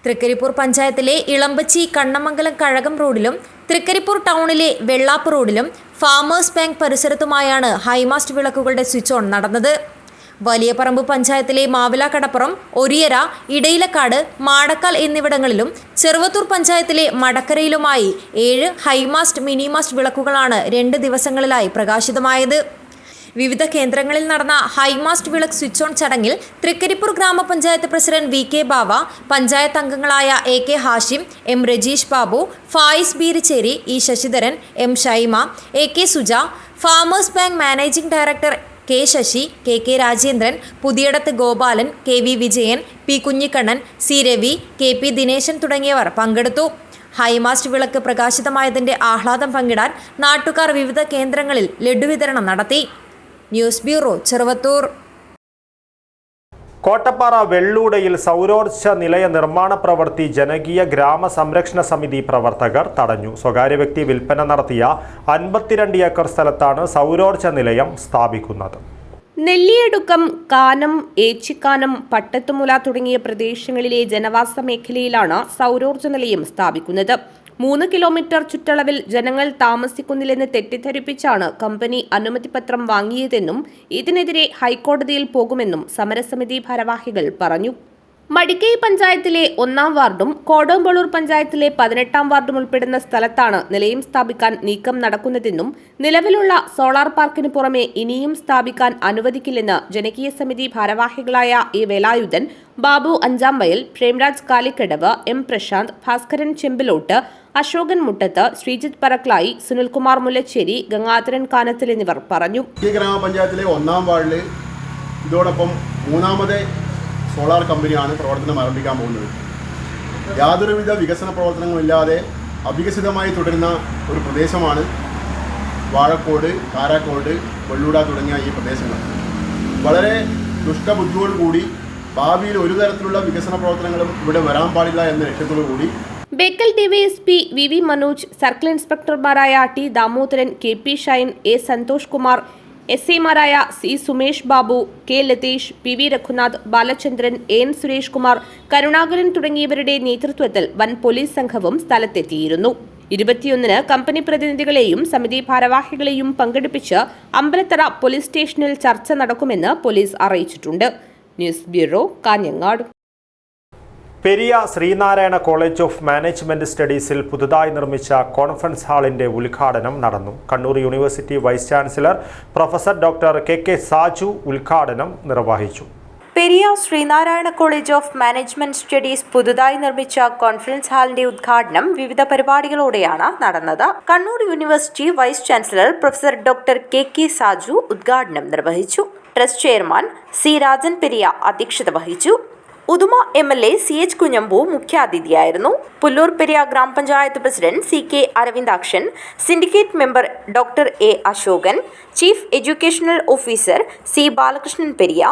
തൃക്കരിപ്പൂർ പഞ്ചായത്തിലെ ഇളമ്പച്ചി, കണ്ണമംഗലം, കഴകം റോഡിലും തൃക്കരിപ്പൂർ ടൗണിലെ വെള്ളാപ്പ് റോഡിലും ഫാമേഴ്സ് ബാങ്ക് പരിസരത്തുമായാണ് ഹൈമാസ്റ്റ് വിളക്കുകളുടെ സ്വിച്ച് ഓൺ നടന്നത്. വലിയപറമ്പ് പഞ്ചായത്തിലെ മാവില കടപ്പുറം, ഒരിയര, ഇടയിലക്കാട്, മാടക്കാൽ എന്നിവിടങ്ങളിലും ചെറുവത്തൂർ പഞ്ചായത്തിലെ മടക്കരയിലുമായി 7 ഹൈമാസ്റ്റ് മിനിമാസ്റ്റ് വിളക്കുകളാണ് 2 ദിവസങ്ങളിലായി പ്രകാശിതമായത്. വിവിധ കേന്ദ്രങ്ങളിൽ നടന്ന ഹൈമാസ്റ്റ് വിളക്ക് സ്വിച്ച് ഓൺ ചടങ്ങിൽ തൃക്കരിപ്പൂർ ഗ്രാമപഞ്ചായത്ത് പ്രസിഡന്റ് VK ബാവ, പഞ്ചായത്ത് അംഗങ്ങളായ AK Hashim, M Rajeesh Babu, Fayis Beericheri, E Sasidharan, M Shyma, AK Suja, farmers bank managing director K Sasi, KK Rajendran, Puthiyadath Gopalan, KV Vijayan, P Kunhikannan, C Ravi, KP Dineshan തുടങ്ങിയവർ പങ്കെടുത്തു. ഹൈമാസ്റ്റ് വിളക്ക് പ്രകാശിതമായതിന്റെ ആഹ്ലാദം പങ്കിടാൻ നാട്ടുകാർ വിവിധ കേന്ദ്രങ്ങളിൽ ലഡു വിതരണം നടത്തി. News bureau, Cheruvathur. കോട്ടപ്പാറ വെള്ളൂടയിൽ സൗരോർജ്ജ നിലയ നിർമ്മാണ പ്രവൃത്തി ജനകീയ ഗ്രാമ സംരക്ഷണ സമിതി പ്രവർത്തകർ തടഞ്ഞു. സ്വകാര്യ വ്യക്തി വിൽപ്പന നടത്തിയ 52 ഏക്കർ സ്ഥലത്താണ് സൗരോർജ്ജ നിലയം സ്ഥാപിക്കുന്നത്. നെല്ലിയടുക്കം, കാനം, ഏച്ചിക്കാനം, പട്ടത്തുമുല തുടങ്ങിയ പ്രദേശങ്ങളിലെ ജനവാസ മേഖലയിലാണ് സൗരോർജ്ജ നിലയം സ്ഥാപിക്കുന്നത്. 3 കിലോമീറ്റർ ചുറ്റളവിൽ ജനങ്ങൾ താമസിക്കുന്നില്ലെന്ന് തെറ്റിദ്ധരിപ്പിച്ചാണ് കമ്പനി അനുമതിപത്രം വാങ്ങിയതെന്നും ഇതിനെതിരെ ഹൈക്കോടതിയിൽ പോകുമെന്നും സമരസമിതി ഭാരവാഹികൾ പറഞ്ഞു. മടിക്കൈ പഞ്ചായത്തിലെ 1-ാം വാർഡും കോടമ്പളൂർ പഞ്ചായത്തിലെ 18-ാം വാർഡും ഉൾപ്പെടുന്ന സ്ഥലത്താണ് നിലയം സ്ഥാപിക്കാൻ നീക്കം നടക്കുന്നതെന്നും നിലവിലുള്ള സോളാർ പാർക്കിന് പുറമെ ഇനിയും സ്ഥാപിക്കാൻ അനുവദിക്കില്ലെന്ന് ജനകീയ സമിതി ഭാരവാഹികളായ എ വേലായുധൻ, ബാബു അഞ്ചാംവയൽ, പ്രേംരാജ് കാലിക്കടവ്, M പ്രശാന്ത്, ഭാസ്കരൻ ചെമ്പിലോട്ട്, അശോകൻ മുട്ടത്ത്, ശ്രീജിത്ത് പറക്ലായി, സുനിൽകുമാർ മുല്ലച്ചേരി, ഗംഗാധരൻ കാനത്തിൽ എന്നിവർ പറഞ്ഞു. ഈ ഗ്രാമപഞ്ചായത്തിലെ 1-ാം വാർഡിൽ ഇതോടൊപ്പം 3-ാമത്തെ സോളാർ കമ്പനിയാണ് പ്രവർത്തനം ആരംഭിക്കാൻ പോകുന്നത്. യാതൊരുവിധ വികസന പ്രവർത്തനങ്ങളില്ലാതെ അവികസിതമായി തുടരുന്ന ഒരു പ്രദേശമാണ് വാഴക്കോട്, കാരാക്കോട്, വെള്ളൂട തുടങ്ങിയ ഈ പ്രദേശങ്ങൾ. വളരെ ദുഷ്ടബുദ്ധിയോടുകൂടി ഭാവിയിൽ ഒരു തരത്തിലുള്ള വികസന പ്രവർത്തനങ്ങളും ഇവിടെ വരാൻ പാടില്ല എന്ന ലക്ഷ്യത്തോടു കൂടി Bekal DYSP V Manoj, circle ഇൻസ്പെക്ടർമാരായ T Damodaran, KP Shine, A Santhosh Kumar, SAമാരായ C Sumesh Babu, K Latheesh, PV Reghunath, Balachandran, AN Suresh Kumar, Karunakaran തുടങ്ങിയവരുടെ നേതൃത്വത്തിൽ വൻ പോലീസ് സംഘവും സ്ഥലത്തെത്തിയിരുന്നു. 21-ന് കമ്പനി പ്രതിനിധികളെയും സമിതി ഭാരവാഹികളെയും പങ്കെടുപ്പിച്ച് അമ്പലത്തറ പോലീസ് സ്റ്റേഷനിൽ ചർച്ച നടക്കുമെന്ന് പോലീസ് അറിയിച്ചിട്ടുണ്ട്. News bureau, Kanhangad. Periya Sreenarayana college of management സ്റ്റഡീസിൽ പുതുതായി നിർമ്മിച്ച കോൺഫറൻസ് ഹാളിന്റെ ഉദ്ഘാടനം നടന്നു. Kannur university vice chancellor professor doctor KK Saju ഉദ്ഘാടനം നിർവഹിച്ചു. Periya Sreenarayana college of management studies പുതുതായി നിർമ്മിച്ച കോൺഫറൻസ് ഹാളിന്റെ ഉദ്ഘാടനം വിവിധ പരിപാടികളോടെയാണ് നടന്നത്. Kannur university vice chancellor professor doctor KK Saju ഉദ്ഘാടനം നിർവഹിച്ചു. Trust chairman C Rajan Periya അധ്യക്ഷത വഹിച്ചു. Uduma MLA CH Kunhambu മുഖ്യാതിഥിയായിരുന്നു. പുല്ലൂർ പെരിയ ഗ്രാമപഞ്ചായത്ത് president CK Aravindakshan, syndicate member doctor A Ashokan, chief educational officer C Balakrishnan Periya,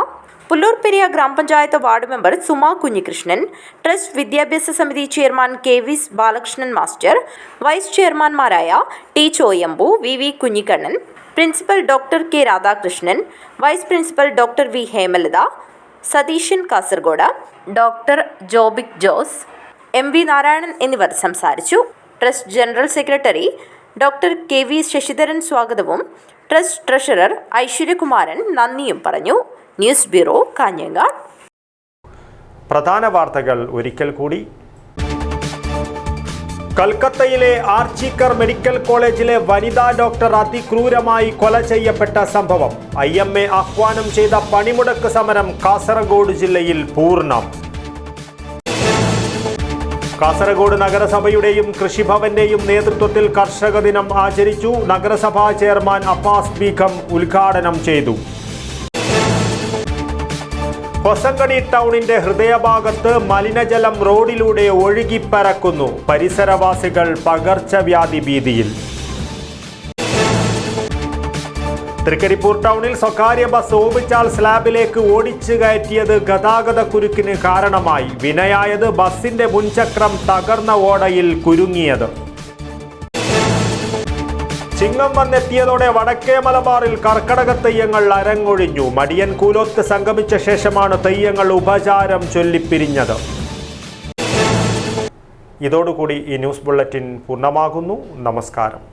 Pullur Periya ഗ്രാമപഞ്ചായത്ത് ward member Suma Kunhikrishnan, trust വിദ്യാഭ്യാസ സമിതി chairman KV Balakrishnan master, vice ചെയർമാൻമാരായ T Choyambu, VV Kunhikkannan, principal doctor K Radhakrishnan, vice principal doctor V Hemalatha, Satheesan Kasaragod, doctor Jobik Jose, MV Narayanan എന്നിവർ സംസാരിച്ചു. Trust general secretary doctor KV Sasidharan സ്വാഗതവും trust treasurer Aishwaryakumaran നന്ദിയും പറഞ്ഞു. News bureau, Kanhangad. പ്രധാന വാർത്തകൾ ഒരിക്കൽ കൂടി. കൽക്കത്തയിലെ ആർച്ചിക്കർ മെഡിക്കൽ കോളേജിലെ വനിതാ ഡോക്ടർ അതിക്രൂരമായി കൊല ചെയ്യപ്പെട്ട സംഭവം. IMA ആഹ്വാനം ചെയ്ത പണിമുടക്ക് സമരം കാസർഗോഡ് ജില്ലയിൽ പൂർണ്ണം. കാസർഗോഡ് നഗരസഭയുടെയും കൃഷിഭവന്റെയും നേതൃത്വത്തിൽ കർഷക ദിനം ആചരിച്ചു. നഗരസഭാ ചെയർമാൻ അബ്ബാസ് ബീഗം ഉദ്ഘാടനം ചെയ്തു. ഹൊസങ്കടി ടൗണിന്റെ ഹൃദയഭാഗത്ത് മലിനജലം റോഡിലൂടെ ഒഴുകിപ്പരക്കുന്നു. പരിസരവാസികൾ പകർച്ചവ്യാധി ഭീതിയിൽ. തൃക്കരിപ്പൂർ ടൗണിൽ സ്വകാര്യ ബസ് ഓപിച്ചാൽ സ്ലാബിലേക്ക് ഓടിച്ചു കയറ്റിയത് ഗതാഗത കുരുക്കിന് കാരണമായി. വിനയായത് ബസിന്റെ മുൻചക്രം തകർന്ന ഓടയിൽ കുരുങ്ങിയത്. ചിങ്ങം വന്നെത്തിയതോടെ വടക്കേ മലബാറിൽ കർക്കടക തെയ്യങ്ങൾ അരങ്ങൊഴിഞ്ഞു. മടിയൻ കൂലോത്ത് സംഗമിച്ച ശേഷമാണ് തെയ്യങ്ങൾ ഉപചാരം ചൊല്ലിപ്പിരിഞ്ഞത്. ഇതോടുകൂടി ഈ ന്യൂസ് ബുള്ളറ്റിൻ പൂർണ്ണമാകുന്നു. നമസ്കാരം.